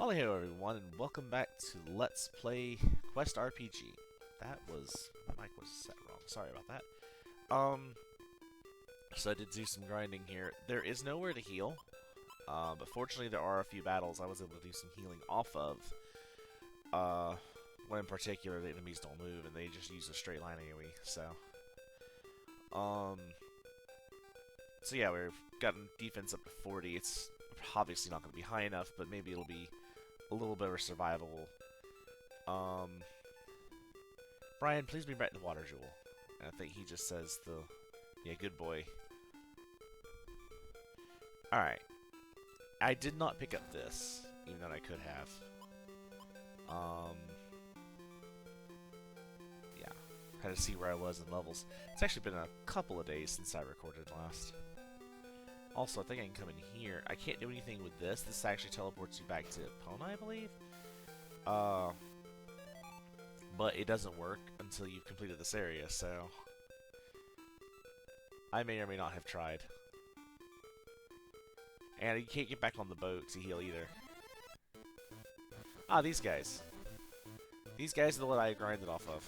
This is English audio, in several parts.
Lali-ho everyone, and welcome back to Let's Play Quest RPG. My mic was set wrong, sorry about that. So I did do some grinding here. There is nowhere to heal, but fortunately there are a few battles I was able to do some healing off of. One in particular, the enemies don't move, and they just use a straight line AoE, um, so yeah, we've gotten defense up to 40. It's obviously not going to be high enough, but maybe it'll be a little bit of survivable. Brian, please bring back the water jewel. And I think he just says yeah, good boy. Alright. I did not pick up this, even though I could have. Yeah. Had to see where I was in levels. It's actually been a couple of days since I recorded last. Also, I think I can come in here. I can't do anything with this. This actually teleports you back to Pona, I believe. But it doesn't work until you've completed this area, so I may or may not have tried. And you can't get back on the boat to heal either. Ah, these guys. These guys are the what I grinded off of.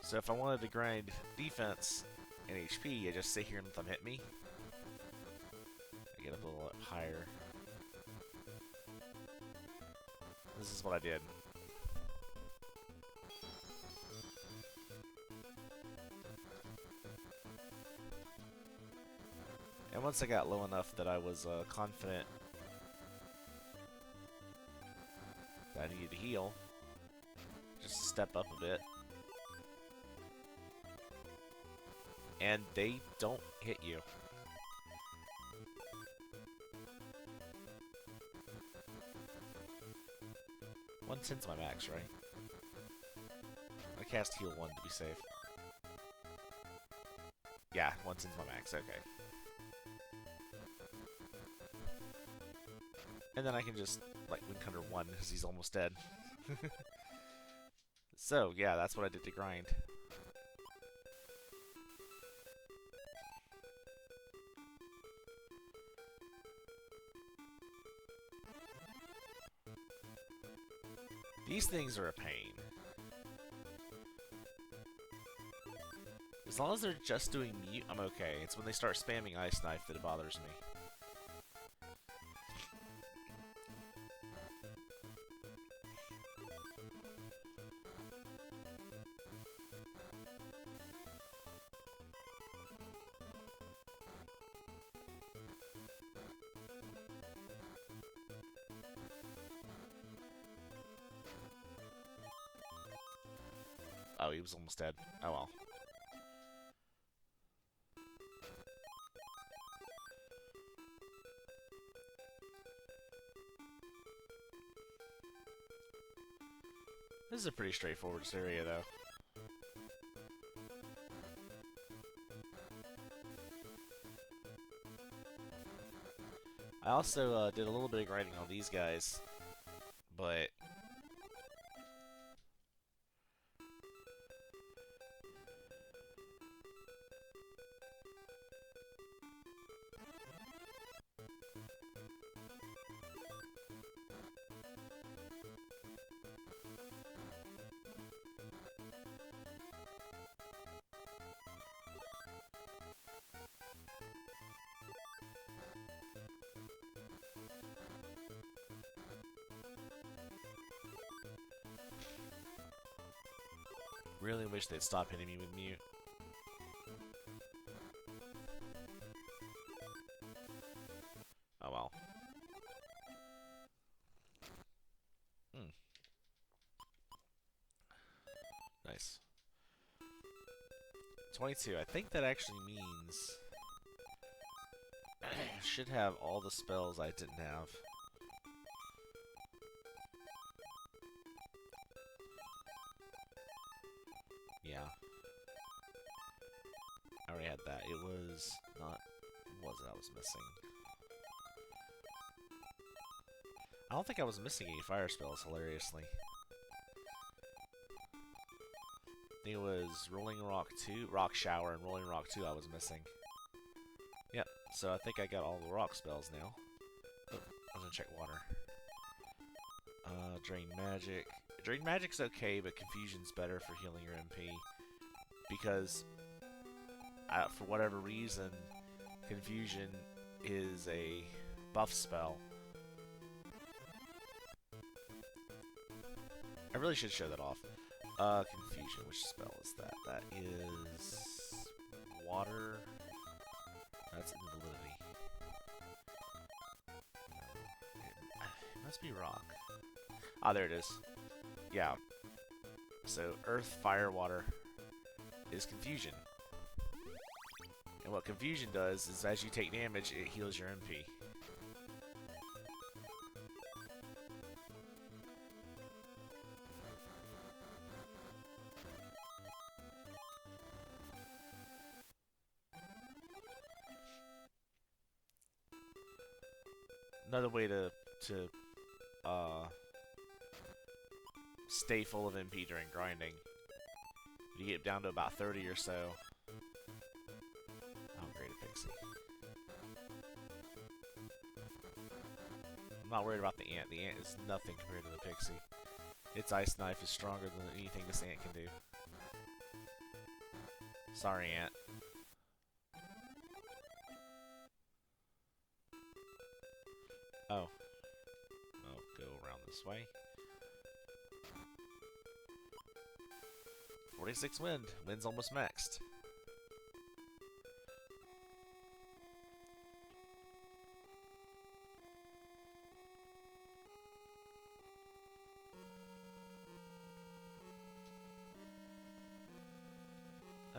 So if I wanted to grind defense and HP, I just sit here and let them hit me. I get up a little higher. This is what I did. And once I got low enough that I was confident that I needed to heal, just step up a bit. And they don't hit you. 110's my max, right? I cast heal 1 to be safe. Yeah, 110's my max, okay. And then I can just, like, wink under 1 because he's almost dead. So, yeah, that's what I did to grind. These things are a pain. As long as they're just doing mute, I'm okay. It's when they start spamming Ice Knife that it bothers me. Oh, he was almost dead. Oh well. This is a pretty straightforward area, though. I also did a little bit of grinding on these guys, but really wish they'd stop hitting me with mute. Oh well. Nice. 22. I think that actually means I should have all the spells I didn't have. Yeah. I already had that. It was not... What was it I was missing? I don't think I was missing any fire spells, hilariously. I think it was Rolling Rock 2, Rock Shower, and Rolling Rock 2 I was missing. So I think I got all the rock spells now. Oh, I was gonna check water. Drain magic. Drain magic's okay, but confusion's better for healing your MP. Because, for whatever reason, confusion is a buff spell. I really should show that off. Confusion, which spell is that? That is water. That's invalidity. It must be rock. Ah, there it is. Yeah. So earth, fire, water is confusion. And what confusion does is as you take damage, it heals your MP. Another way to stay full of MP during grinding. You get down to about 30 or so. Oh, great, a pixie. I'm not worried about the ant. The ant is nothing compared to the pixie. Its ice knife is stronger than anything this ant can do. Sorry, ant. Oh. I'll go around this way. 46 wind. Wind's almost maxed.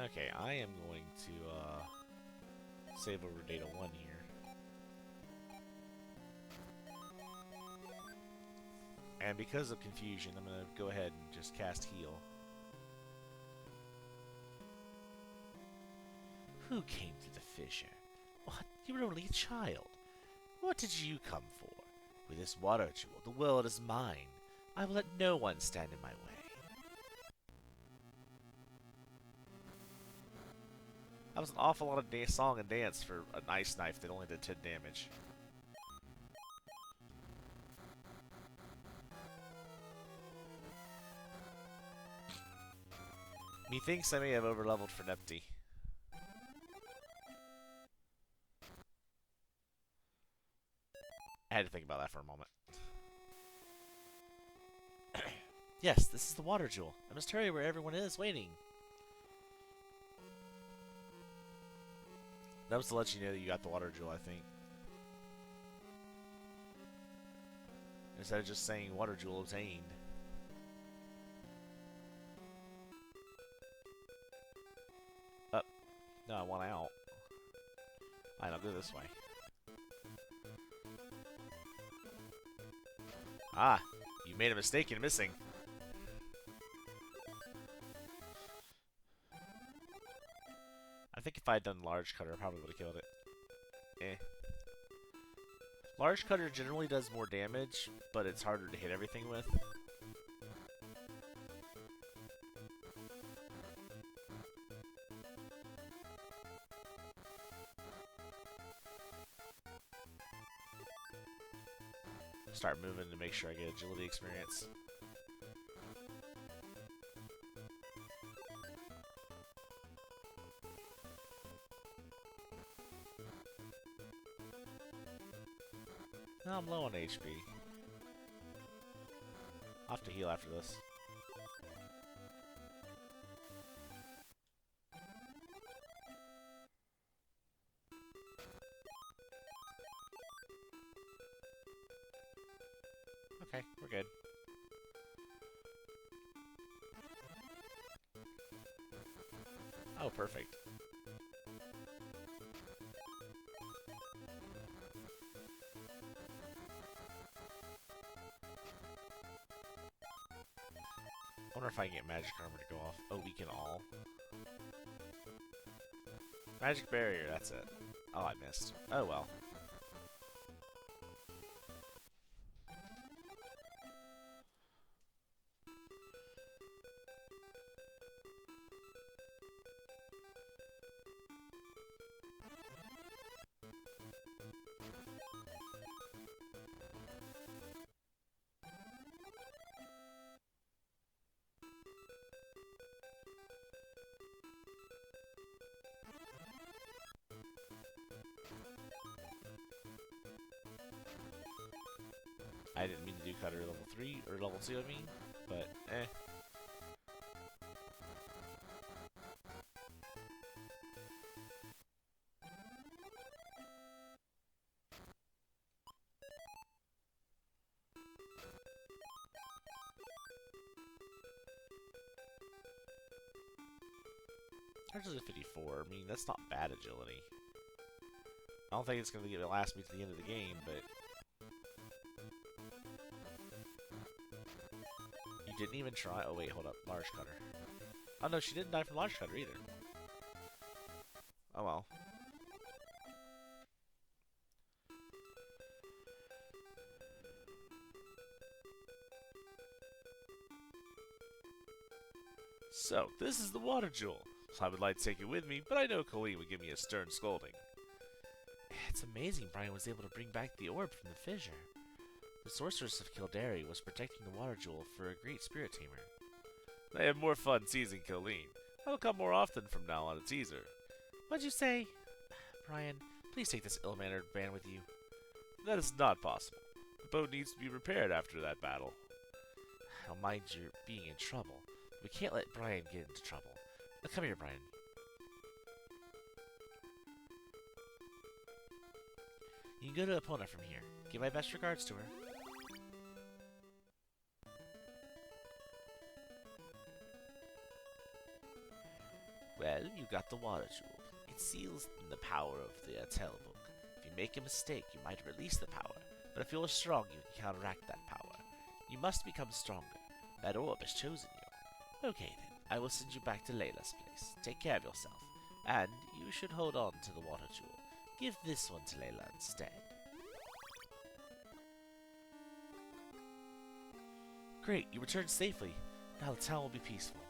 Okay, I am going to save over data 1 here. And because of confusion, I'm going to go ahead and just cast heal. Who came through the fissure? What? You were only a child. What did you come for? With this water jewel, the world is mine. I will let no one stand in my way. That was an awful lot of song and dance for an ice knife that only did 10 damage. Methinks I may have overleveled for Nepti. I had to think about that for a moment. Yes, this is the water jewel. I must hurry where everyone is waiting. That was to let you know that you got the water jewel, I think. Instead of just saying water jewel obtained. Up. No, I want out. Alright, I'll go this way. Ah, you made a mistake in missing. I think if I had done large cutter, I probably would have killed it. Eh. Large cutter generally does more damage, but it's harder to hit everything with. Start moving to make sure I get agility experience. No, I'm low on HP. I'll have to heal after this. Okay, we're good. Oh, perfect. I wonder if I can get magic armor to go off. Oh, we can all. Magic barrier, that's it. Oh, I missed. Oh, well. I didn't mean to do cutter level 3, or level 2, I mean, but eh. Ours is a 54. I mean, that's not bad agility. I don't think it's going to last me to the end of the game, but... You didn't even try? Oh, wait, hold up. Large cutter. Oh, no, she didn't die from large cutter either. Oh, well. So, this is the water jewel. So I would like to take it with me, but I know Colleen would give me a stern scolding. It's amazing Brian was able to bring back the orb from the fissure. The sorceress of Kildare was protecting the water jewel for a great spirit tamer. I have more fun teasing Colleen. I will come more often from now on to tease her. What'd you say? Brian, please take this ill-mannered man with you. That is not possible. The boat needs to be repaired after that battle. I don't mind your being in trouble. We can't let Brian get into trouble. Now come here, Brian. You can go to Epona from here. Give my best regards to her. Well, you got the water jewel. It seals in the power of the Tell book. If you make a mistake, you might release the power. But if you're strong, you can counteract that power. You must become stronger. That orb has chosen you. Okay then, I will send you back to Layla's place. Take care of yourself. And you should hold on to the water jewel. Give this one to Layla instead. Great, you returned safely. Now the town will be peaceful.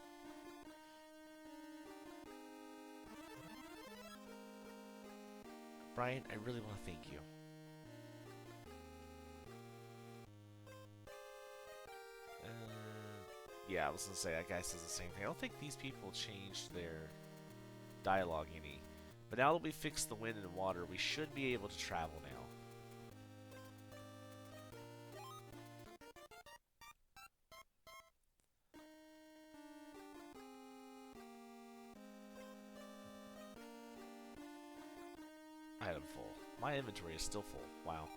Brian, I really want to thank you. Yeah, I was gonna say, that guy says the same thing. I don't think these people changed their dialogue any. But now that we fixed the wind and water, we should be able to travel now. Item full. My inventory is still full. Wow.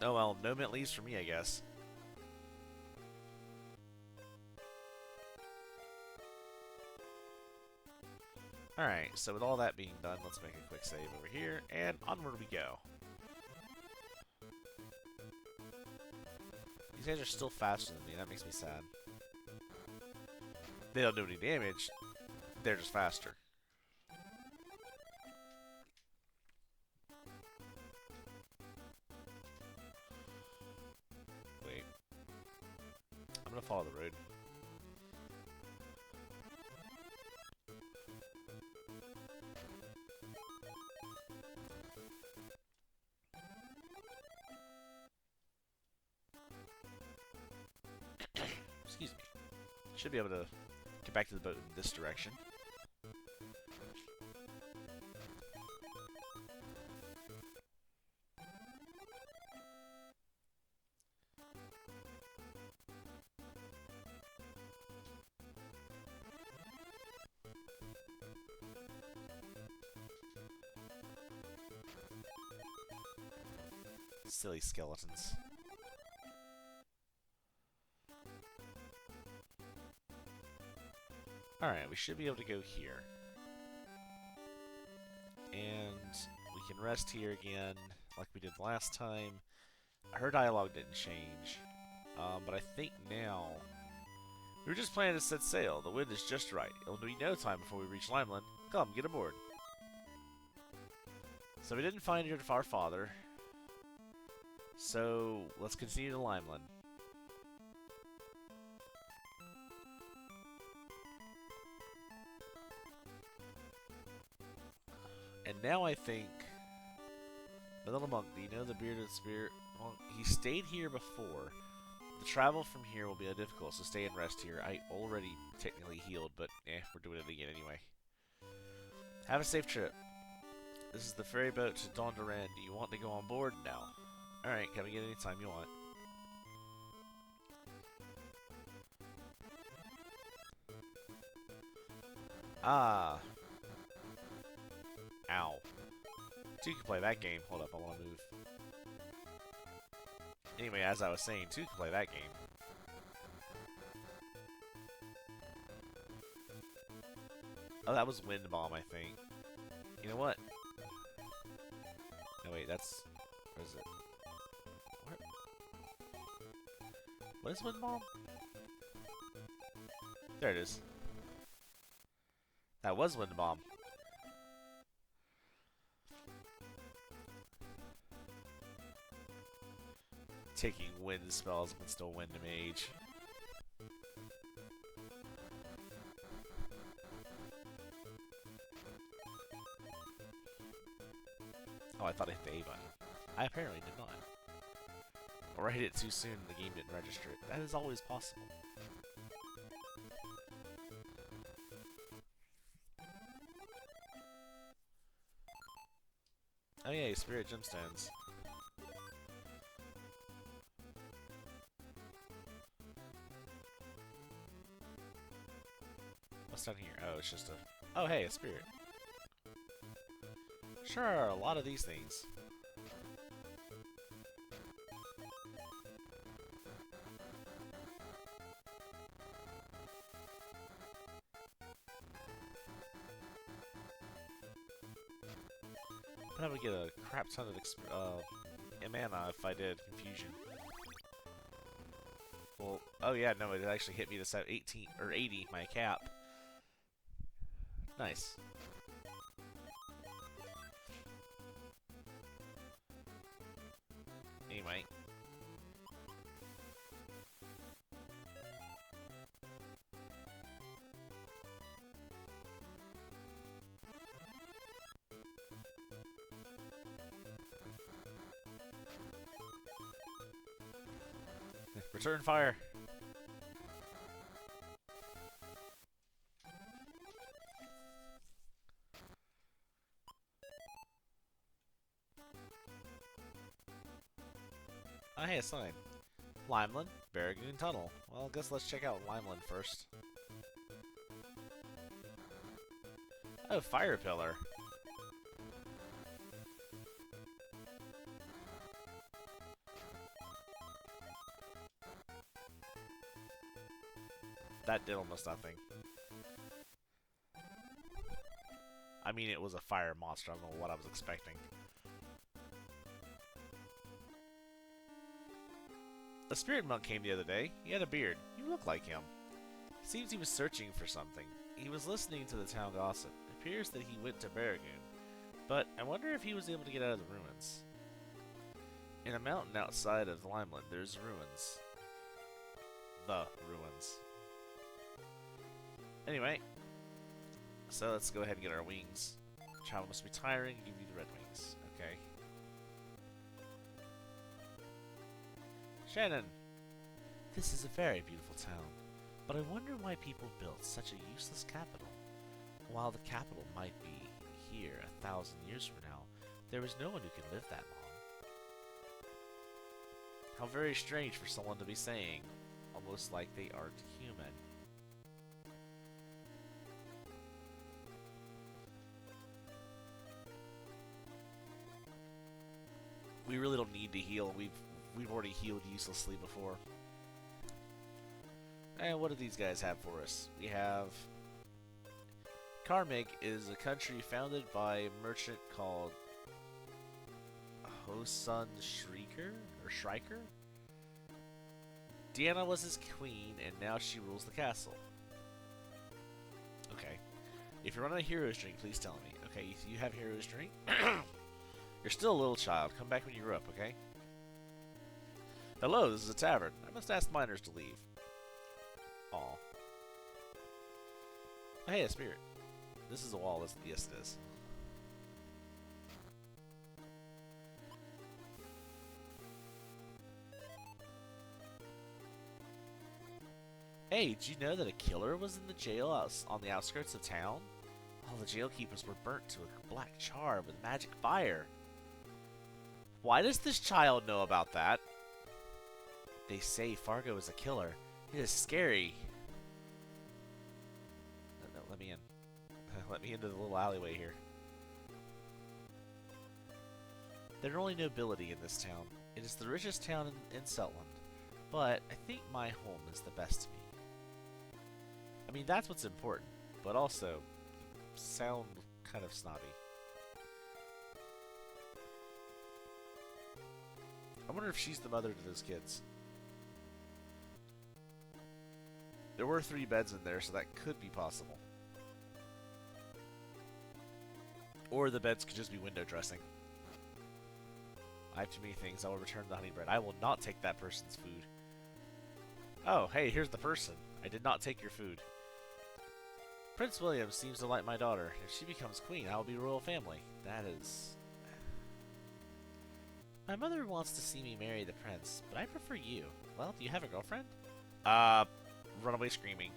Oh well, no mint leaves for me, I guess. Alright, so with all that being done, let's make a quick save over here, and onward we go. These guys are still faster than me, that makes me sad. They don't do any damage, they're just faster. Wait. I'm gonna follow the road. Excuse me. Should be able to get back to the boat in this direction. Silly skeletons. Alright, we should be able to go here. And we can rest here again, like we did last time. Her dialogue didn't change. But I think now... We were just planning to set sail. The wind is just right. It'll be no time before we reach Limeland. Come, get aboard. So we didn't find our father. So, let's continue to Limeland. And now I think... The little monk, do you know the bearded spirit monk? He stayed here before. The travel from here will be difficult, so stay and rest here. I already technically healed, but we're doing it again anyway. Have a safe trip. This is the ferry boat to Dondoran. Do you want to go on board now? Alright, come and get any time you want. Ah. Ow. Two can play that game. Hold up, I want to move. Anyway, as I was saying, two can play that game. Oh, that was Wind Bomb, I think. You know what? No, wait, that's... What is it? What is Wind Bomb? There it is. That was Wind Bomb. Taking wind spells can still wind a mage. Oh, I thought I hit the A button. I apparently did not. Or I hit it too soon and the game didn't register it. That is always possible. Oh yeah, Spirit Gemstones. What's down here? Oh, it's just a... Oh hey, a spirit. Sure, a lot of these things. I would get a crap ton of mana if I did Confusion. Well, oh yeah, no, it actually hit me to set 18 or 80, my cap. Nice. Anyway. Return fire. Oh, hey, a sign. Limeland, Barragoon Tunnel. Well, I guess let's check out Limeland first. Oh, Fire Pillar. That did almost nothing. I mean, it was a fire monster. I don't know what I was expecting. A spirit monk came the other day. He had a beard. You look like him. It seems he was searching for something. He was listening to the town gossip. It appears that he went to Barragoon. But I wonder if he was able to get out of the ruins. In a mountain outside of Limeland, there's ruins. The ruins. Anyway, so let's go ahead and get our wings. Travel must be tiring. Give me the red wings. Okay. Shannon! This is a very beautiful town, but I wonder why people built such a useless capital. While the capital might be here 1,000 years from now, there is no one who can live that long. How very strange for someone to be saying, almost like they aren't human. We really don't need to heal. We've already healed uselessly before. And what do these guys have for us? We have... Karmig is a country founded by a merchant called Hosun Shrieker? Or Shrieker? Deanna was his queen, and now she rules the castle. Okay. If you're running a hero's drink, please tell me. Okay, you have hero's drink? You're still a little child. Come back when you grow up, okay? Hello, this is a tavern. I must ask miners to leave. Aw. Oh, hey, a spirit. This is a wall, isn't it? Yes, it is. Hey, did you know that a killer was in the jail on the outskirts of town? All the jail keepers were burnt to a black char with magic fire. Why does this child know about that? They say Fargo is a killer. It is scary. No, let me in. Let me into the little alleyway here. There are only nobility in this town. It is the richest town in Seltland. But I think my home is the best to me. I mean, that's what's important. But also, you sound kind of snobby. I wonder if she's the mother to those kids. There were 3 beds in there, so that could be possible. Or the beds could just be window dressing. I have too many things. I will return the honey bread. I will not take that person's food. Oh, hey, here's the person. I did not take your food. Prince William seems to like my daughter. If she becomes queen, I will be royal family. That is... My mother wants to see me marry the prince, but I prefer you. Well, do you have a girlfriend? Run away screaming.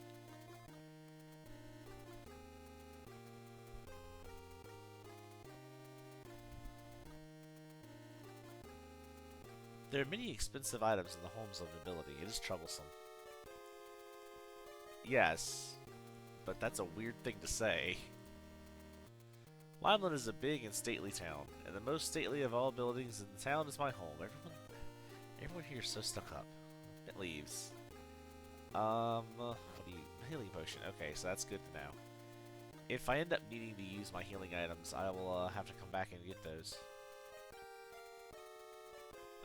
There are many expensive items in the homes of nobility. It is troublesome. Yes, but that's a weird thing to say. Limeland is a big and stately town, and the most stately of all buildings in the town is my home. Everyone here is so stuck up. It leaves. What do you... Healing potion. Okay, so that's good to know. If I end up needing to use my healing items, I will have to come back and get those.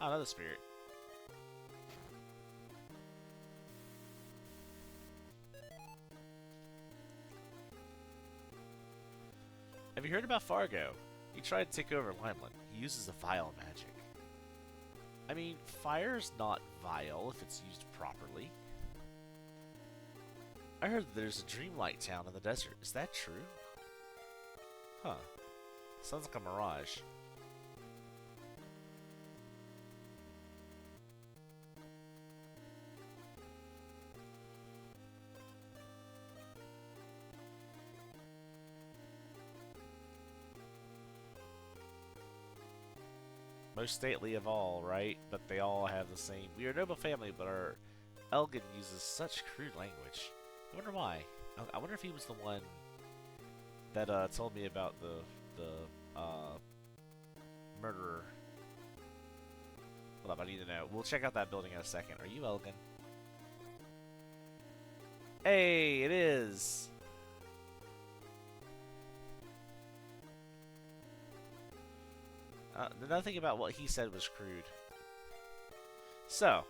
Oh, another spirit. Have you heard about Fargo? He tried to take over Limeland. He uses a vile magic. I mean, fire's not vile if it's used properly. I heard that there's a dreamlight town in the desert. Is that true? Huh. Sounds like a mirage. Most stately of all, right? But they all have the same. We are a noble family, but our Elgin uses such crude language. I wonder why. I wonder if he was the one that told me about the murderer. Hold up, I need to know. We'll check out that building in a second. Are you Elgin? Hey, it is. Nothing about what he said was crude. So,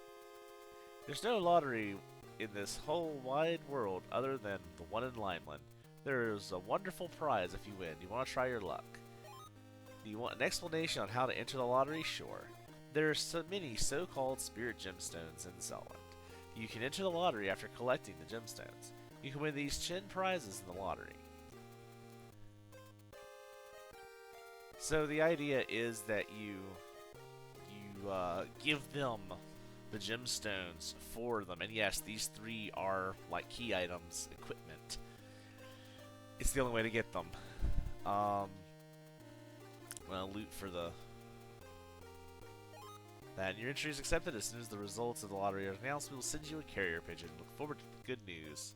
there's no lottery in this whole wide world other than the one in Limeland. There's a wonderful prize if you win. Do you want to try your luck? Do you want an explanation on how to enter the lottery? Sure. There are so many so-called spirit gemstones in Selland. You can enter the lottery after collecting the gemstones. You can win these 10 prizes in the lottery. So the idea is that you give them the gemstones for them, and yes, these 3 are like key items, equipment. It's the only way to get them. Well, loot for that. Your entry is accepted. As soon as the results of the lottery are announced, we will send you a carrier pigeon. Look forward to the good news.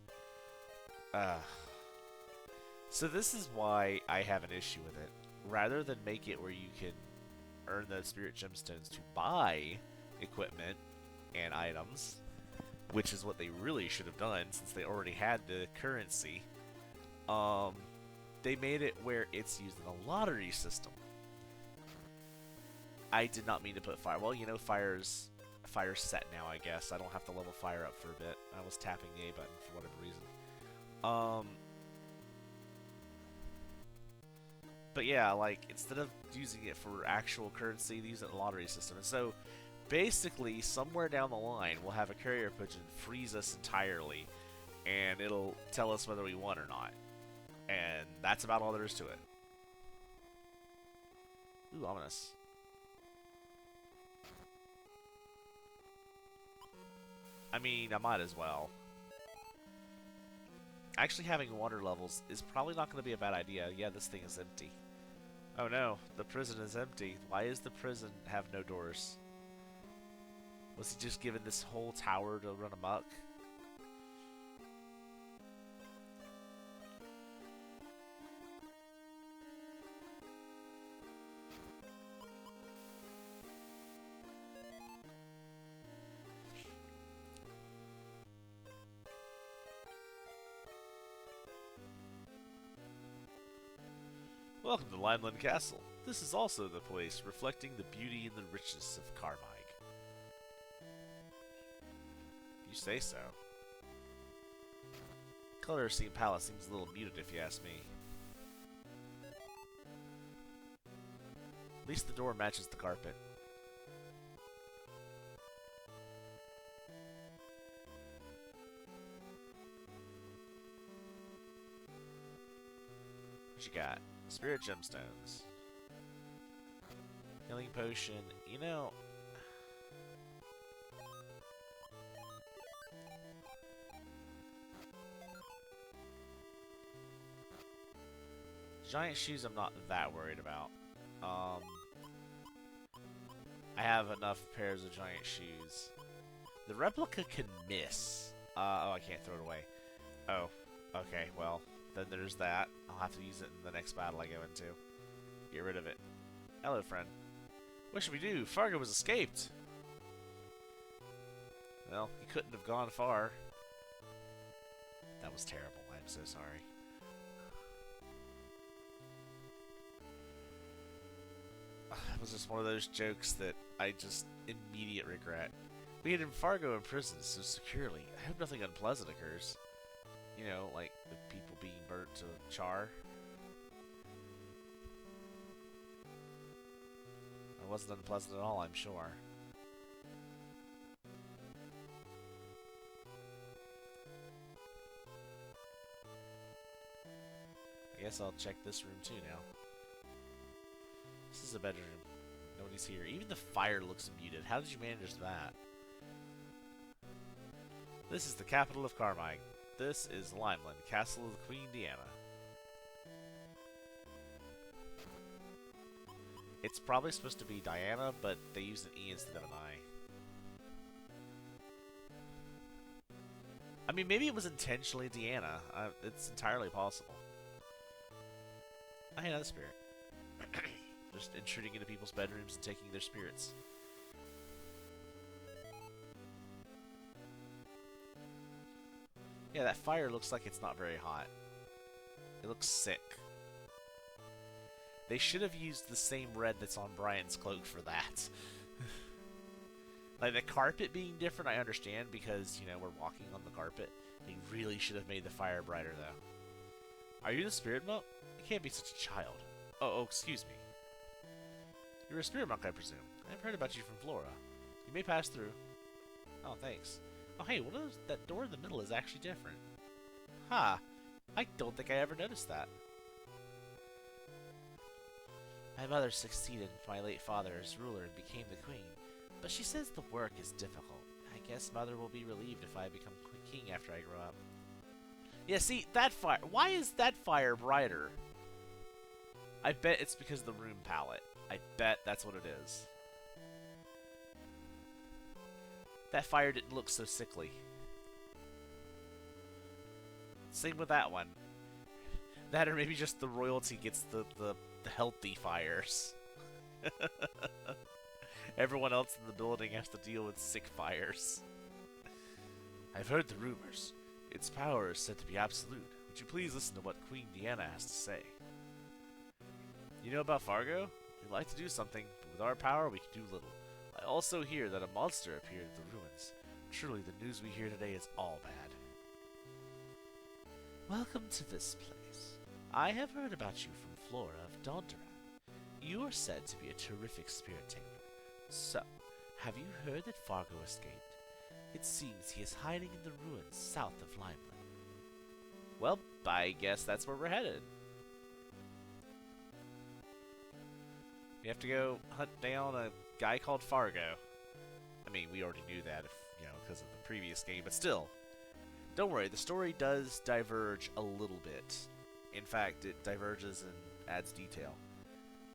So this is why I have an issue with it. Rather than make it where you can earn those spirit gemstones to buy equipment and items, which is what they really should have done since they already had the currency, they made it where it's used in a lottery system. I did not mean to put fire. Well, you know, fire's set now, I guess. I don't have to level fire up for a bit. I was tapping the A button for whatever reason. But yeah, like, instead of using it for actual currency, they use it in the lottery system. And so, basically, somewhere down the line, we'll have a carrier pigeon freeze us entirely, and it'll tell us whether we won or not. And that's about all there is to it. Ooh, ominous. I mean, I might as well. Actually, having water levels is probably not going to be a bad idea. Yeah, this thing is empty. Oh no, the prison is empty. Why is the prison have no doors? Was he just given this whole tower to run amok? Welcome to Limeland Castle. This is also the place reflecting the beauty and the richness of Carmike. You say so. Color scheme palette seems a little muted if you ask me. At least the door matches the carpet. What you got? Spirit gemstones. Healing potion. You know, giant shoes I'm not that worried about. I have enough pairs of giant shoes. The replica can miss. Oh, I can't throw it away. Oh, okay, well, then there's that. I'll have to use it in the next battle I go into. Get rid of it. Hello, friend. What should we do? Fargo has escaped. Well, he couldn't have gone far. That was terrible. I'm so sorry. It was just one of those jokes that I just immediate regret. We had Fargo imprisoned so securely. I hope nothing unpleasant occurs. You know, like the people being burnt to char. It wasn't unpleasant at all, I'm sure. I guess I'll check this room too now. This is a bedroom. Nobody's here. Even the fire looks muted. How did you manage that? This is the capital of Carmike. This is Limeland, Castle of Queen Deanna. It's probably supposed to be Diana, but they used an E instead of an I. I mean, maybe it was intentionally Deanna. It's entirely possible. I hate another spirit. Just intruding into people's bedrooms and taking their spirits. Yeah, that fire looks like it's not very hot. It looks sick. They should have used the same red that's on Brian's cloak for that. Like, the carpet being different, I understand, because, you know, we're walking on the carpet. They really should have made the fire brighter, though. Are you the spirit monk? You can't be such a child. Oh, excuse me. You're a spirit monk, I presume. I've heard about you from Flora. You may pass through. Oh, thanks. Oh, hey, what is that door in the middle is actually different. Ha! I don't think I ever noticed that. My mother succeeded my late father as ruler and became the queen, but she says the work is difficult. I guess mother will be relieved if I become king after I grow up. Yeah, see, that fire... Why is that fire brighter? I bet it's because of the room palette. I bet that's what it is. That fire didn't look so sickly. Same with that one. That or maybe just the royalty gets the healthy fires. Everyone else in the building has to deal with sick fires. I've heard the rumors. Its power is said to be absolute. Would you please listen to what Queen Deanna has to say? You know about Fargo? We'd like to do something, but with our power we can do little. I also hear that a monster appeared at the ruins. Truly, the news we hear today is all bad. Welcome to this place. I have heard about you from Flora of Dondoran. You are said to be a terrific spirit tamer. So, have you heard that Fargo escaped? It seems he is hiding in the ruins south of Limeland. Well, I guess that's where we're headed. We have to go hunt down a guy called Fargo. I mean, we already knew that, because of the previous game, but still. Don't worry, the story does diverge a little bit. In fact, it diverges and adds detail.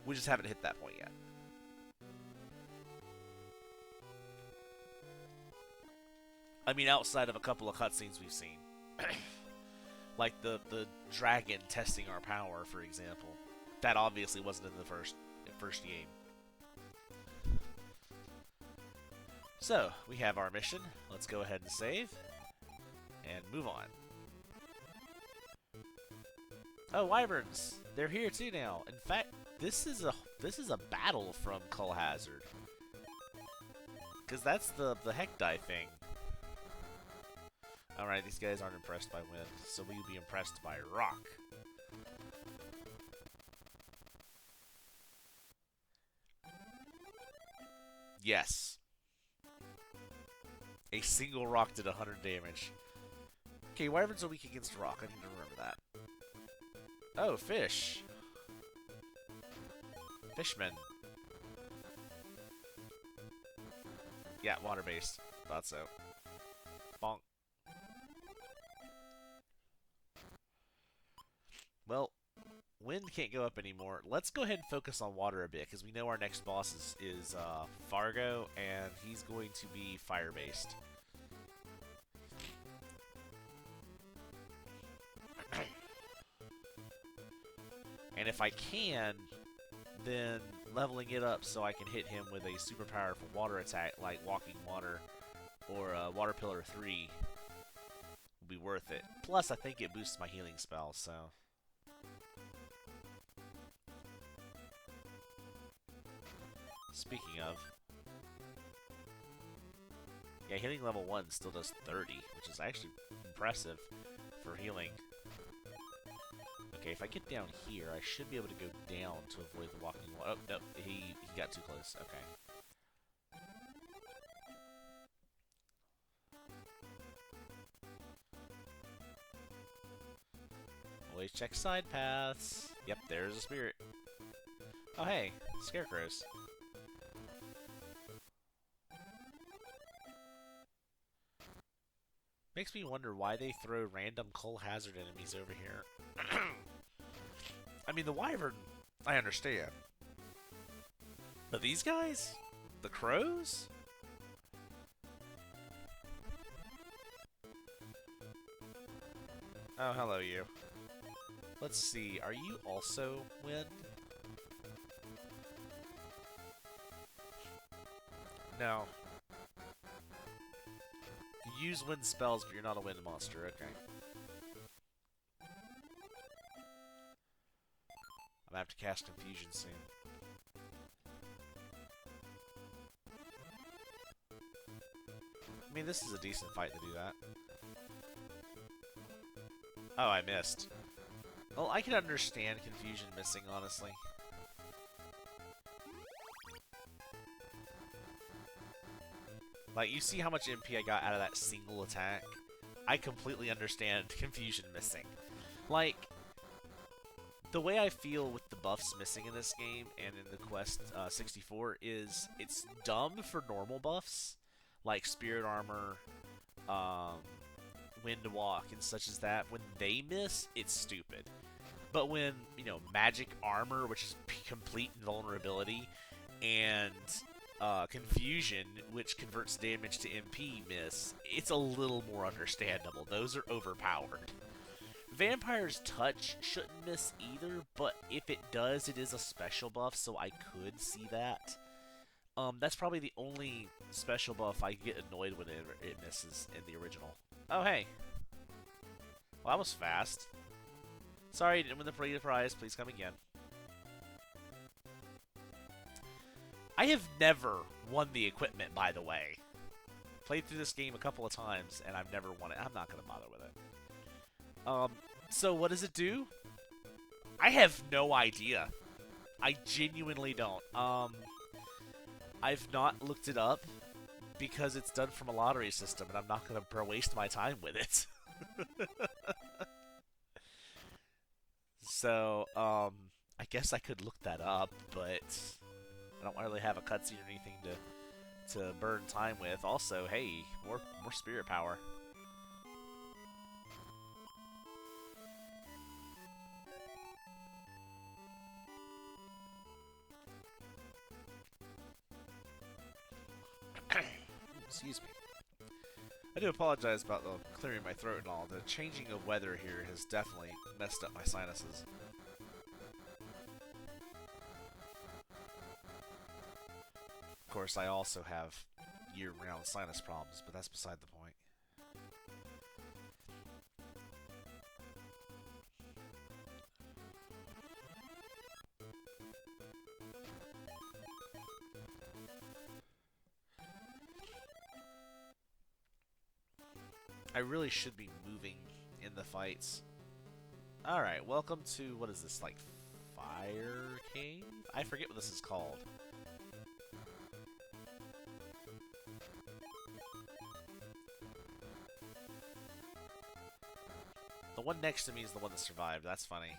We just haven't hit that point yet. I mean, outside of a couple of cutscenes we've seen. Like the dragon testing our power, for example. That obviously wasn't in the first game. So, we have our mission. Let's go ahead and save. And move on. Oh, wyverns! They're here too now. In fact, this is a battle from Cull Hazard. Because that's the heck die thing. Alright, these guys aren't impressed by wind, so we'll be impressed by rock. Yes. A single rock did 100 damage. Okay, wyverns are weak against rock. I need to remember that. Oh, fish. Fishmen. Yeah, water-based. Thought so. Bonk. Well, wind can't go up anymore. Let's go ahead and focus on water a bit, because we know our next boss is Fargo, and he's going to be fire-based. And if I can, then leveling it up so I can hit him with a super powerful water attack like Walking Water or Water Pillar 3 will be worth it. Plus, I think it boosts my healing spell, so... Speaking of... Yeah, healing level 1 still does 30, which is actually impressive for healing. Okay, if I get down here, I should be able to go down to avoid the walking wall. Oh, no, he got too close. Okay. Always check side paths. Yep, there's a spirit. Oh, hey, scarecrows. Makes me wonder why they throw random Cull Hazard enemies over here. I mean, the wyvern, I understand. But these guys? The crows? Oh, hello, you. Let's see, are you also wind? No. You use wind spells, but you're not a wind monster, okay. I'm gonna have to cast Confusion soon. I mean, this is a decent fight to do that. Oh, I missed. Well, I can understand Confusion missing, honestly. Like, you see how much MP I got out of that single attack? I completely understand Confusion missing. Like, the way I feel with the buffs missing in this game and in the Quest 64 is it's dumb for normal buffs, like Spirit Armor, Wind Walk, and such as that. When they miss, it's stupid. But when, you know, Magic Armor, which is complete invulnerability, and Confusion, which converts damage to MP, miss, it's a little more understandable. Those are overpowered. Vampire's Touch shouldn't miss either, but if it does, it is a special buff, so I could see that. That's probably the only special buff I get annoyed when it misses in the original. Oh, hey. Well, that was fast. Sorry, didn't win the Parade Prize. Please come again. I have never won the equipment, by the way. Played through this game a couple of times, and I've never won it. I'm not going to bother with it. So what does it do? I have no idea. I genuinely don't. I've not looked it up because it's done from a lottery system, and I'm not going to waste my time with it. So, I guess I could look that up, but I don't really have a cutscene or anything to burn time with. Also, hey, more spirit power. Excuse me. I do apologize about the clearing my throat and all. The changing of weather here has definitely messed up my sinuses. Of course, I also have year-round sinus problems, but that's beside the point. I really should be moving in the fights. Alright, welcome to, what is this, like, Fire Cave? I forget what this is called. The one next to me is the one that survived, that's funny.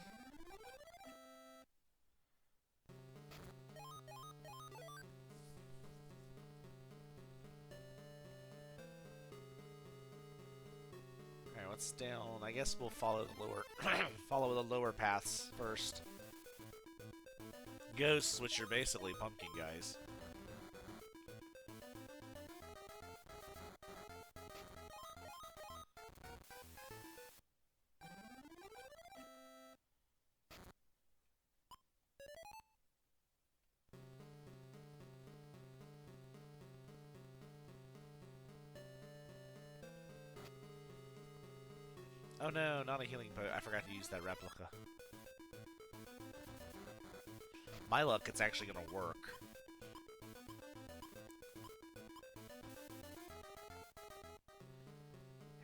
Alright, what's down? I guess we'll follow the lower follow the lower paths first. Ghosts, which are basically pumpkin guys. Oh no, not a healing potion. I forgot to use that replica. My luck, it's actually gonna work.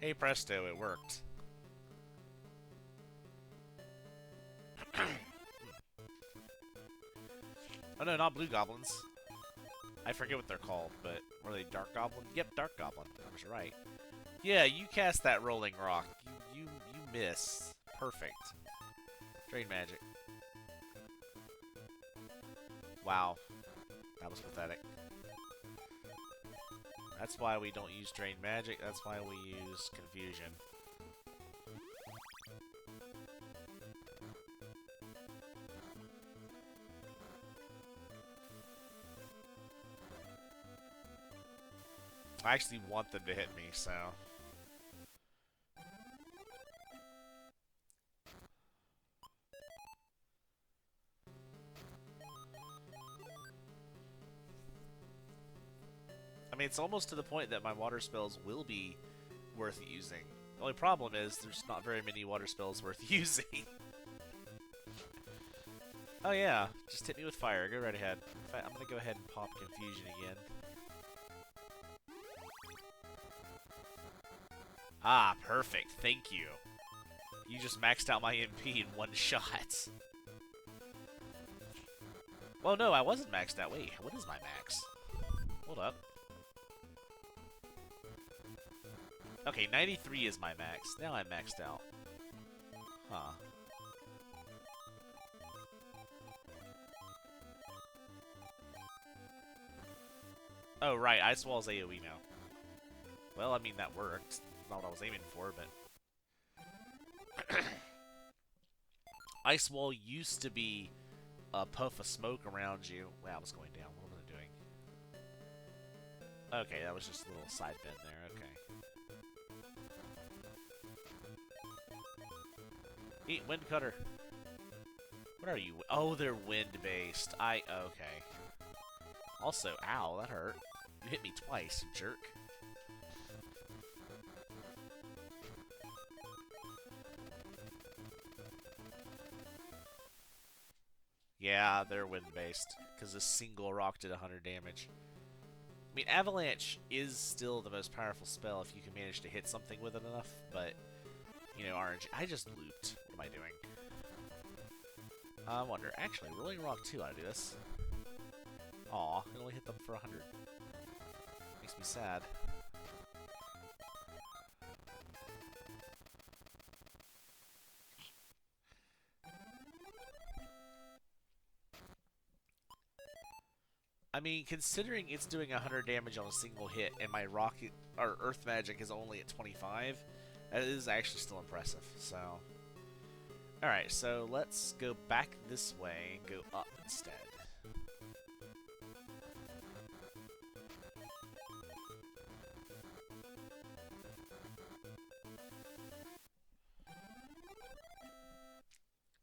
Hey presto, it worked. Oh no, not blue goblins. I forget what they're called, but were they dark goblin? Yep, dark goblin. I was right. Yeah, you cast that rolling rock. You missed. Perfect. Drain magic. Wow. That was pathetic. That's why we don't use drain magic. That's why we use confusion. I actually want them to hit me, so... I mean, it's almost to the point that my water spells will be worth using. The only problem is there's not very many water spells worth using. Oh yeah, just hit me with fire. Go right ahead. In fact, I'm gonna go ahead and pop confusion again. Ah, perfect. Thank you. You just maxed out my MP in one shot. Well, no, I wasn't maxed out. Wait, what is my max? Hold up. Okay, 93 is my max. Now I'm maxed out. Huh. Oh, right. Ice Wall's AoE now. Well, I mean, that worked. Not what I was aiming for, but... Ice Wall used to be a puff of smoke around you. Wow, I was going down. What was I doing? Okay, that was just a little side bend there. Okay. Eat Wind Cutter. What are you? Oh, they're wind-based. Okay. Also, ow, that hurt. You hit me twice, you jerk. Yeah, they're wind-based, because a single rock did 100 damage. I mean, Avalanche is still the most powerful spell if you can manage to hit something with it enough, but, you know, RNG. I just looped. What am I doing? I wonder. Actually, Rolling Rock 2 ought to do this. Aw, it only hit them for 100. Makes me sad. I mean, considering it's doing 100 damage on a single hit, and my rocket or Earth Magic is only at 25, that is actually still impressive. So, all right, so let's go back this way and go up instead.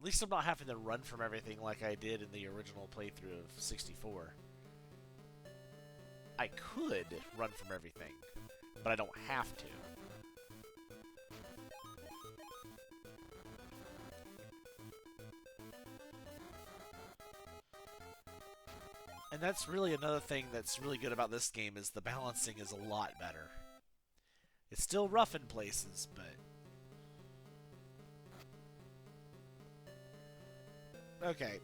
At least I'm not having to run from everything like I did in the original playthrough of 64. I could run from everything, but I don't have to. And that's really another thing that's really good about this game is the balancing is a lot better. It's still rough in places, but... Okay.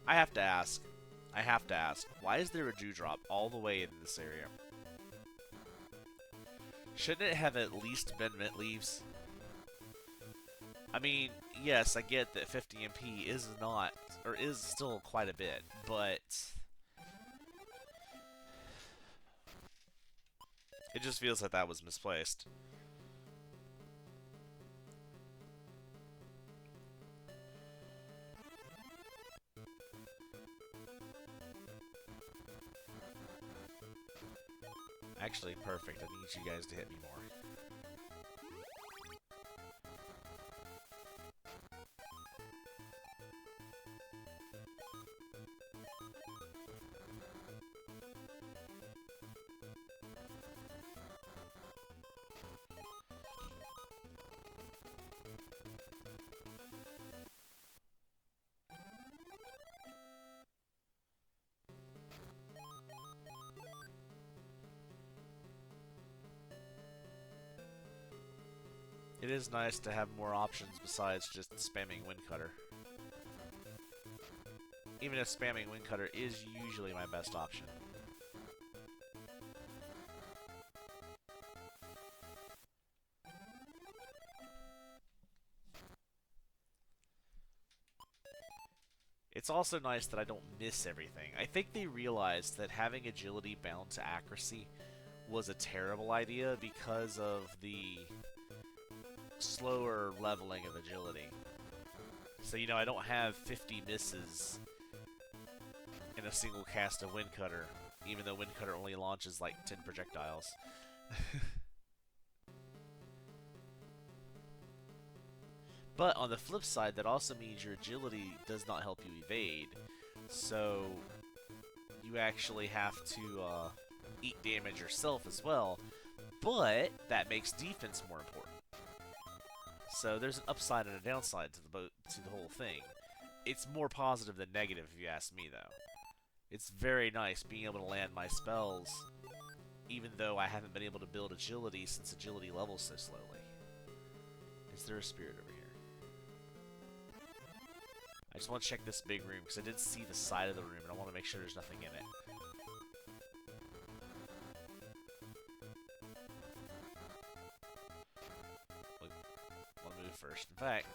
I have to ask. Why is there a dewdrop all the way in this area? Shouldn't it have at least been mint leaves? I mean, yes, I get that 50 MP is not, or is still quite a bit, but it just feels like that was misplaced. Actually, perfect. I need you guys to hit me more. It is nice to have more options besides just spamming Windcutter. Even if spamming Windcutter is usually my best option. It's also nice that I don't miss everything. I think they realized that having agility bound to accuracy was a terrible idea because of the slower leveling of agility. So, you know, I don't have 50 misses in a single cast of Windcutter, even though Windcutter only launches like 10 projectiles. But on the flip side, that also means your agility does not help you evade. So you actually have to eat damage yourself as well. But that makes defense more important. So there's an upside and a downside to the whole thing. It's more positive than negative, if you ask me, though. It's very nice being able to land my spells, even though I haven't been able to build agility since agility levels so slowly. Is there a spirit over here? I just want to check this big room, because I did see the side of the room, and I want to make sure there's nothing in it. I'll move first. In fact,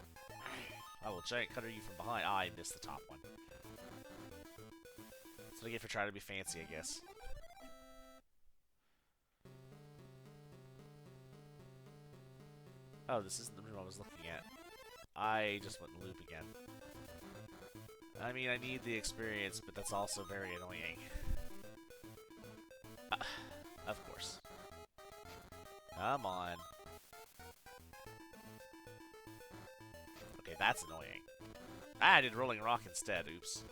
I will giant cutter you from behind. Ah, I missed the top one. That's what I get for trying to be fancy, I guess. Oh, this isn't the room I was looking at. I just went in loop again. I mean, I need the experience, but that's also very annoying. Of course. Come on. Okay, that's annoying. Ah, I did Rolling Rock instead. Oops.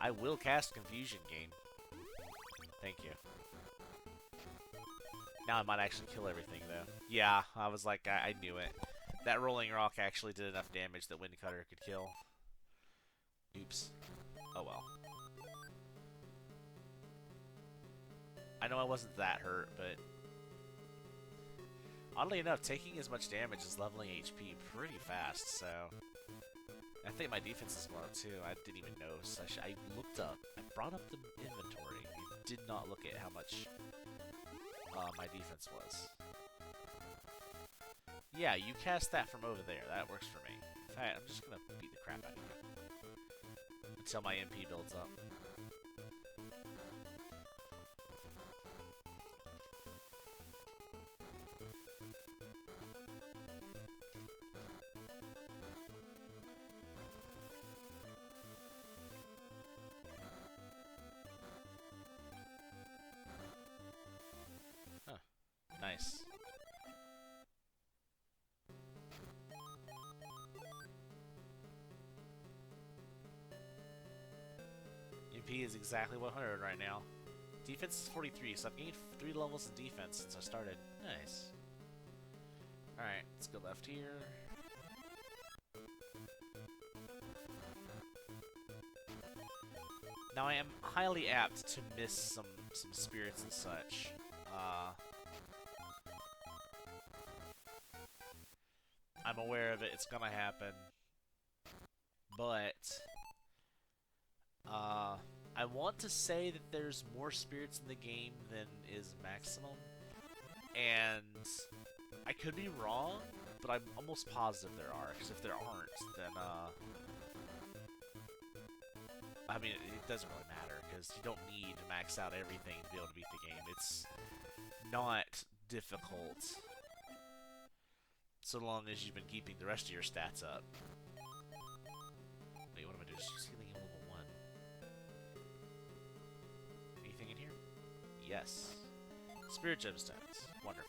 I will cast Confusion, game. Thank you. Now I might actually kill everything, though. Yeah, I was like, I knew it. That Rolling Rock actually did enough damage that Windcutter could kill. Oops. Oh well. I know I wasn't that hurt, but... Oddly enough, taking as much damage is leveling HP pretty fast, so... I think my defense is going up too. I didn't even notice. I looked up. I brought up the inventory. I did not look at how much my defense was. Yeah, you cast that from over there. That works for me. In fact, I'm just gonna beat the crap out of you. Until my MP builds up. Huh. Nice. MP is exactly 100 right now. Defense is 43, so I've gained 3 levels in defense since I started. Nice. Alright, let's go left here. Now I am highly apt to miss some spirits and such. I'm aware of it, it's gonna happen. But I want to say that there's more spirits in the game than is maximum. And I could be wrong, but I'm almost positive there are, because if there aren't, then I mean, it doesn't really matter, because you don't need to max out everything to be able to beat the game. It's not difficult, so long as you've been keeping the rest of your stats up. Wait, what am I doing? Just healing him level 1. Anything in here? Yes. Spirit gemstones. Wonderful.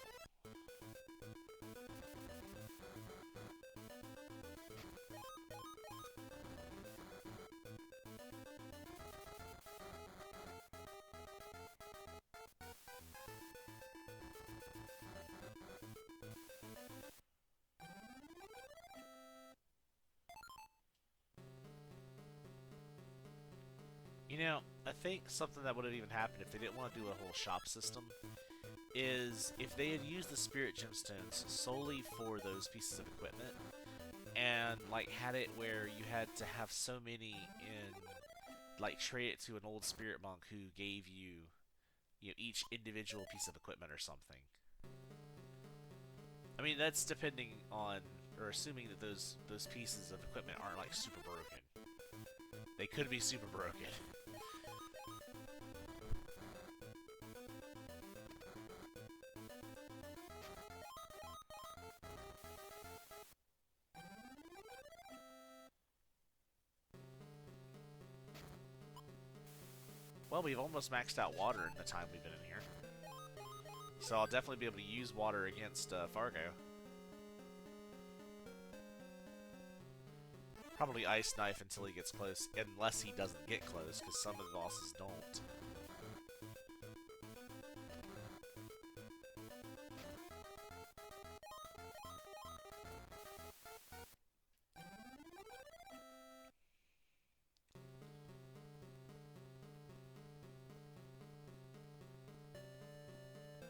You know, I think something that would have even happened if they didn't want to do a whole shop system is if they had used the spirit gemstones solely for those pieces of equipment and like had it where you had to have so many in, like trade it to an old spirit monk who gave you, each individual piece of equipment or something. I mean, that's depending on, or assuming that those pieces of equipment aren't like super broken. They could be super broken. Well, we've almost maxed out water in the time we've been in here. So I'll definitely be able to use water against Fargo. Probably Ice Knife until he gets close, unless he doesn't get close, because some of the bosses don't.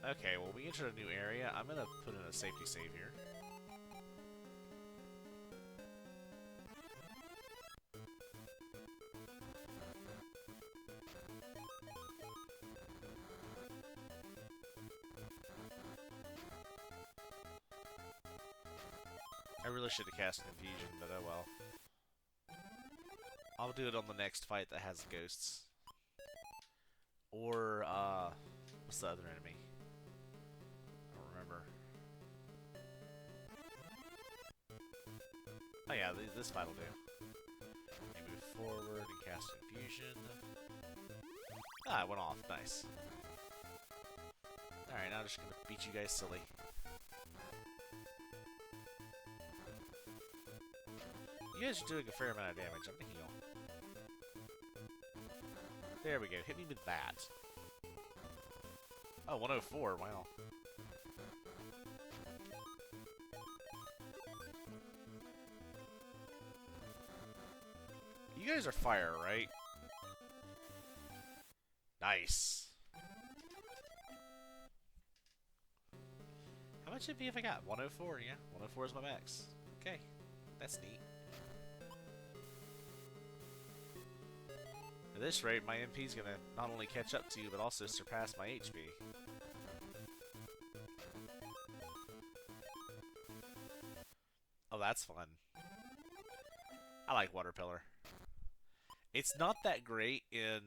Okay, well, we entered a new area. I'm gonna put in a safety save here. I really should have cast Confusion, but oh well. I'll do it on the next fight that has ghosts. Or, what's the other enemy? I don't remember. Oh yeah, this fight will do. You move forward and cast Confusion. Ah, it went off. Nice. Alright, now I'm just gonna beat you guys silly. You guys are doing a fair amount of damage. I'm gonna heal. There we go. Hit me with that. Oh, 104. Wow. You guys are fire, right? Nice. How much MP have I got? 104, yeah. 104 is my max. Okay. That's neat. At this rate, my MP is gonna not only catch up to you, but also surpass my HP. Oh, that's fun. I like Water Pillar. It's not that great in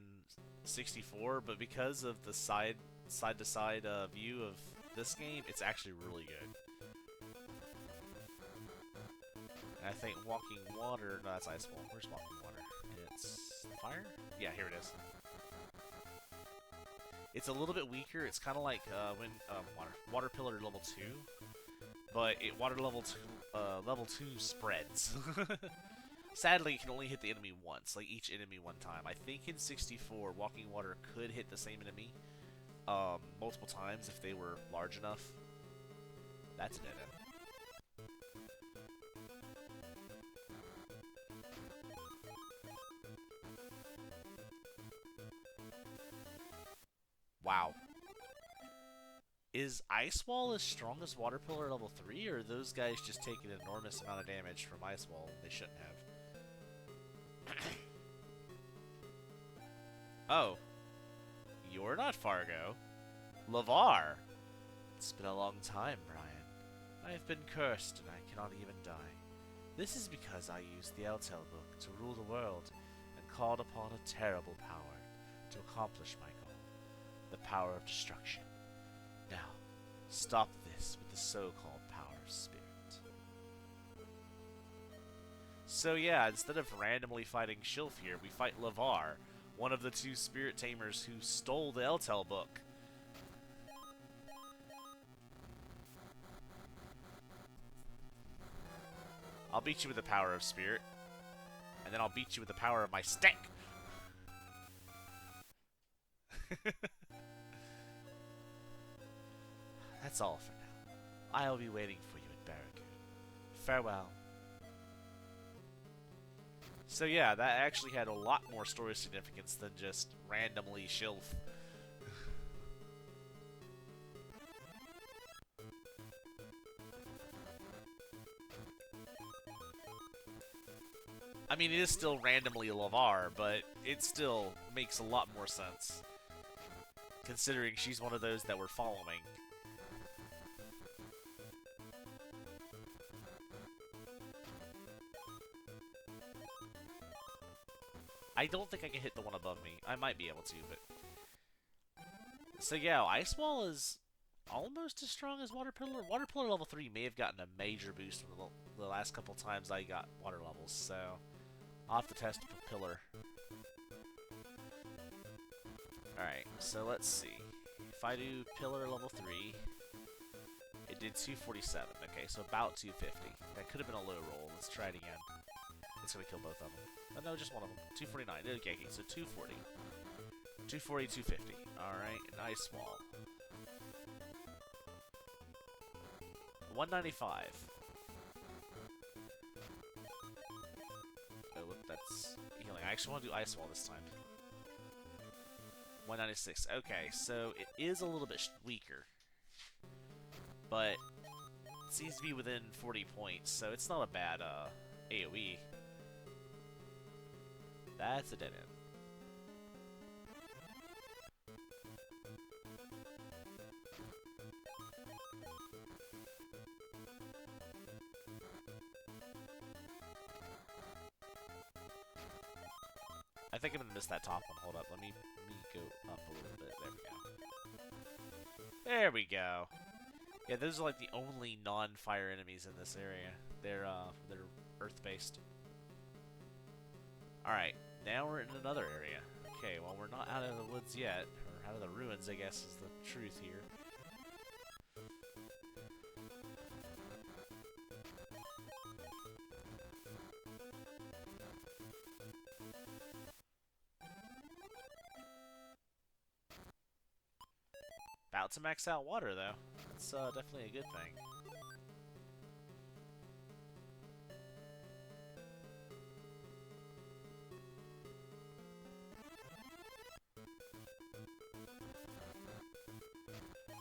64, but because of the side-to-side view of this game, it's actually really good. And I think Walking Water... No, that's Ice Wall. Where's Walking Water? It's... Fire? Yeah, here it is. It's a little bit weaker. It's kind of like when Water Pillar level 2, but Water level 2 spreads. Sadly, it can only hit the enemy once, like each enemy one time. I think in 64, Walking Water could hit the same enemy multiple times if they were large enough. That's a dead end. Wow. Is Ice Wall as strong as Water Pillar level 3, or are those guys just taking an enormous amount of damage from Ice Wall they shouldn't have? Oh. You're not Fargo. Lavar. It's been a long time, Brian. I have been cursed and I cannot even die. This is because I used the Eltel book to rule the world and called upon a terrible power to accomplish my goal. The power of destruction. Now, stop this with the so-called power of spirit. So yeah, instead of randomly fighting Shilf here, we fight Lavar, one of the two spirit tamers who stole the Eltel book. I'll beat you with the power of spirit, and then I'll beat you with the power of my stick. That's all for now. I'll be waiting for you at Barragoon. Farewell. So yeah, that actually had a lot more story significance than just randomly Shilf. I mean, it is still randomly Lavar, but it still makes a lot more sense. Considering she's one of those that we're following. I don't think I can hit the one above me. I might be able to, but... So yeah, Ice Wall is almost as strong as Water Pillar. Water Pillar level 3 may have gotten a major boost from the last couple times I got water levels, so... I'll have to test Pillar. Alright, so let's see. If I do Pillar level 3, it did 247. Okay, so about 250. That could have been a low roll. Let's try it again. It's going to kill both of them. Oh, no, just one of them. 249. Okay, so 240. 240, 250. Alright, Ice Wall. 195. Oh, that's healing. I actually want to do Ice Wall this time. 196. Okay, so it is a little bit weaker. But it seems to be within 40 points, so it's not a bad AoE. That's a dead end. I think I'm gonna miss that top one. Hold up, let me go up a little bit. There we go. There we go. Yeah, those are like the only non-fire enemies in this area. They're earth-based. Alright, now we're in another area. Okay, well, we're not out of the woods yet. Or out of the ruins, I guess, is the truth here. About to max out water, though. That's definitely a good thing.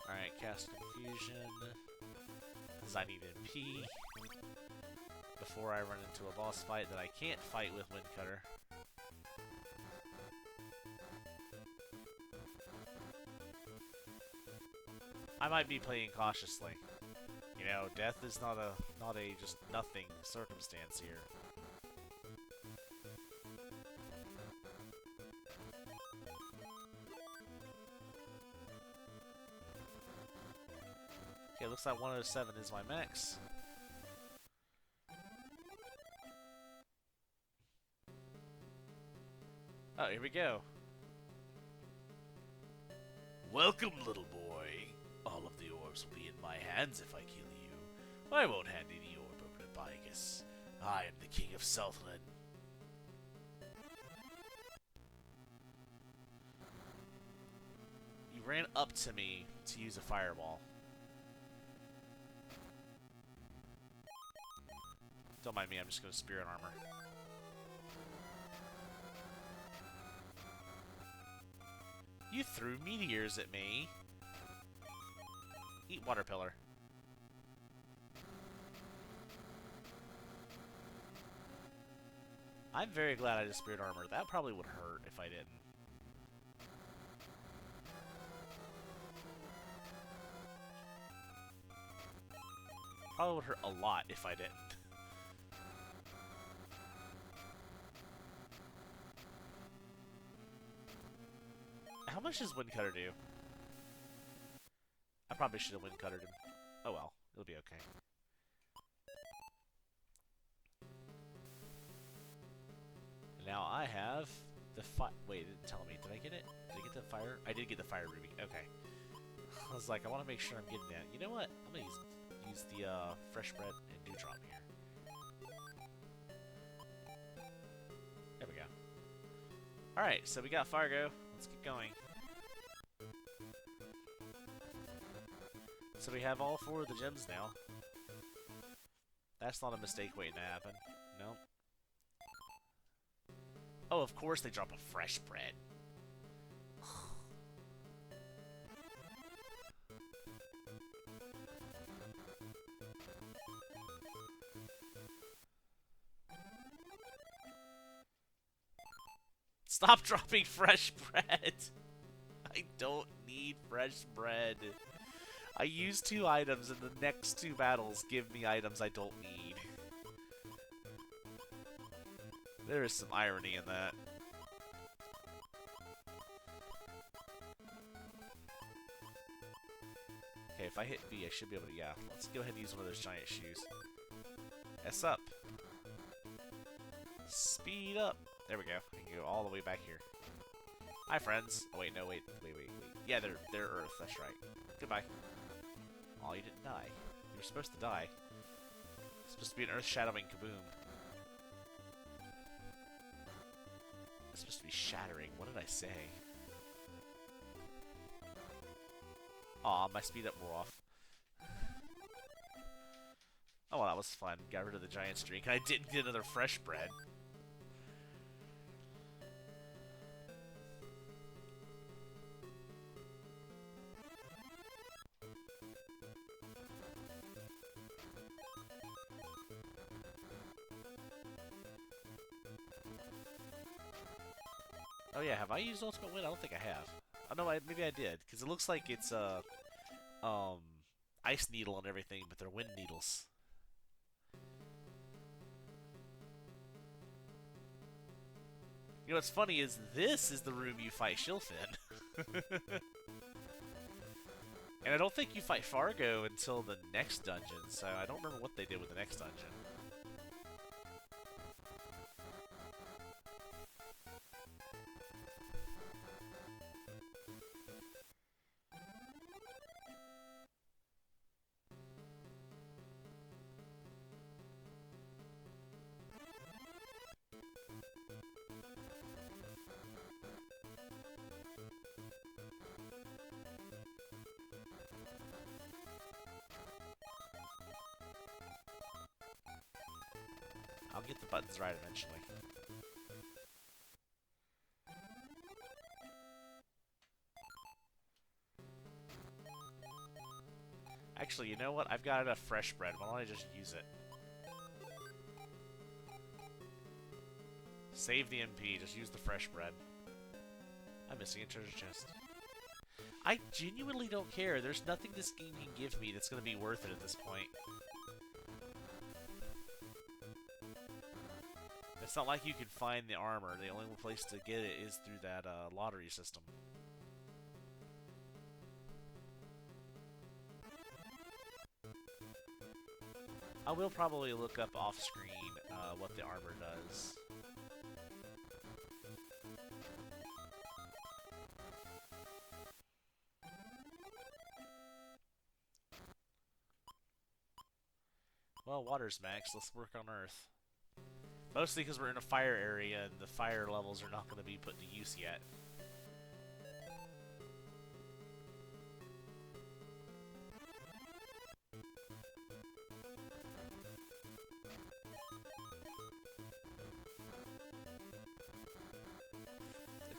Alright, cast Confusion. Because I need MP. Before I run into a boss fight that I can't fight with Windcutter. I might be playing cautiously. You know, death is not a just nothing circumstance here. Okay, looks like 107 is my max. Oh, here we go. Welcome, little boy. All of the orbs will be in my hands if I kill you. I won't hand any orb over to Baigus. I am the king of Southland. ran up to me to use a fireball. Don't mind me, I'm just going to Spirit Armor. You threw meteors at me. Eat Water Pillar. I'm very glad I did Spirit Armor. That probably would hurt if I didn't. Probably would hurt a lot if I didn't. How much does Wind Cutter do? I probably should have Wind Cuttered him. Oh well, it'll be okay. Now I have the wait, it didn't tell me. Did I get it? Did I get the fire? I did get the fire ruby. Okay. I was like, I want to make sure I'm getting that. You know what? I'm gonna use the fresh bread and dewdrop here. There we go. All right, so we got Fargo. Let's get going. So we have all 4 of the gems now. That's not a mistake waiting to happen. Nope. Oh, of course they drop a fresh bread. Stop dropping fresh bread! I don't need fresh bread. I use 2 items and the next 2 battles give me items I don't need. There is some irony in that. Okay, if I hit B, I should be able to, yeah. Let's go ahead and use one of those giant shoes. S up. Speed up. There we go. I can go all the way back here. Hi, friends. Oh, wait, no, wait. Yeah, they're Earth. That's right. Goodbye. Oh, you didn't die. You were supposed to die. It's supposed to be an earth-shadowing kaboom. It's supposed to be shattering. What did I say? Aw, my speed up wore off. Oh, well, that was fun. Got rid of the giant streak. I didn't get another fresh bread. Oh yeah, have I used Ultimate Wind? I don't think I have. Oh no, maybe I did, because it looks like it's Ice Needle and everything, but they're Wind Needles. You know what's funny is this is the room you fight Shilfin. And I don't think you fight Fargo until the next dungeon, so I don't remember what they did with the next dungeon. I'll get the buttons right eventually. Actually, you know what? I've got enough fresh bread. Why don't I just use it? Save the MP. Just use the fresh bread. I'm missing a treasure chest. I genuinely don't care. There's nothing this game can give me that's going to be worth it at this point. It's not like you can find the armor. The only place to get it is through that lottery system. I will probably look up off-screen what the armor does. Well, water's max. Let's work on Earth. Mostly because we're in a fire area and the fire levels are not going to be put to use yet.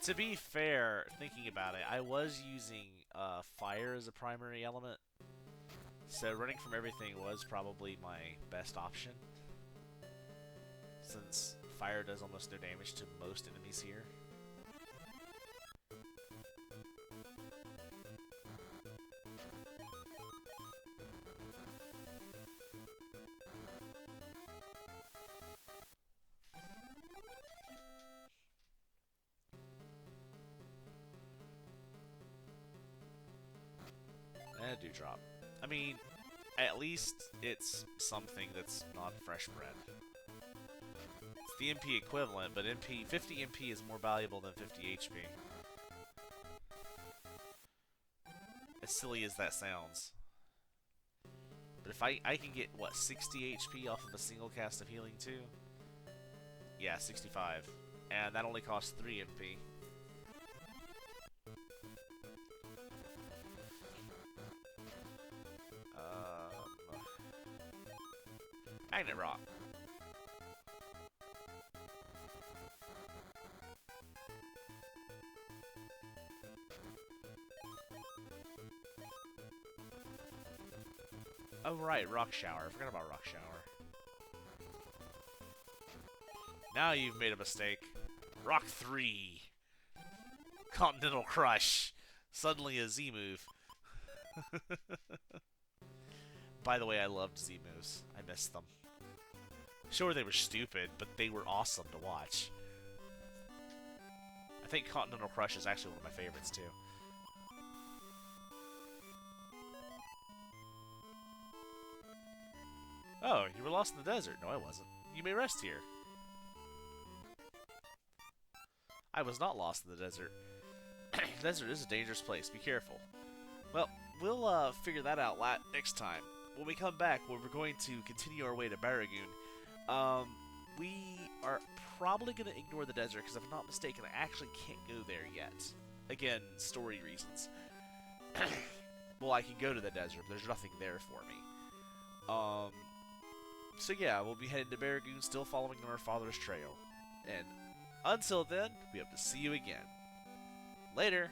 To be fair, thinking about it, I was using fire as a primary element, so running from everything was probably my best option, since fire does almost no damage to most enemies here. And a dewdrop. I mean, at least it's something that's not fresh bread. It's the MP equivalent, but 50 MP is more valuable than 50 HP. As silly as that sounds. But if I can get, what, 60 HP off of a single cast of healing too? Yeah, 65. And that only costs 3 MP. Magnet Rock. Oh right, Rock Shower. I forgot about Rock Shower. Now you've made a mistake. Rock 3. Continental Crush. Suddenly a Z move. By the way, I loved Z moves. I missed them. Sure, they were stupid, but they were awesome to watch. I think Continental Crush is actually one of my favorites, too. Oh, you were lost in the desert. No, I wasn't. You may rest here. I was not lost in the desert. The desert is a dangerous place. Be careful. Well, we'll figure that out next time. When we come back, we're going to continue our way to Baragoon. We are probably going to ignore the desert, because if I'm not mistaken, I actually can't go there yet. Again, story reasons. Well, I can go to the desert, but there's nothing there for me. So yeah, we'll be heading to Baragoon, still following on our father's trail. And until then, we hope to see you again. Later!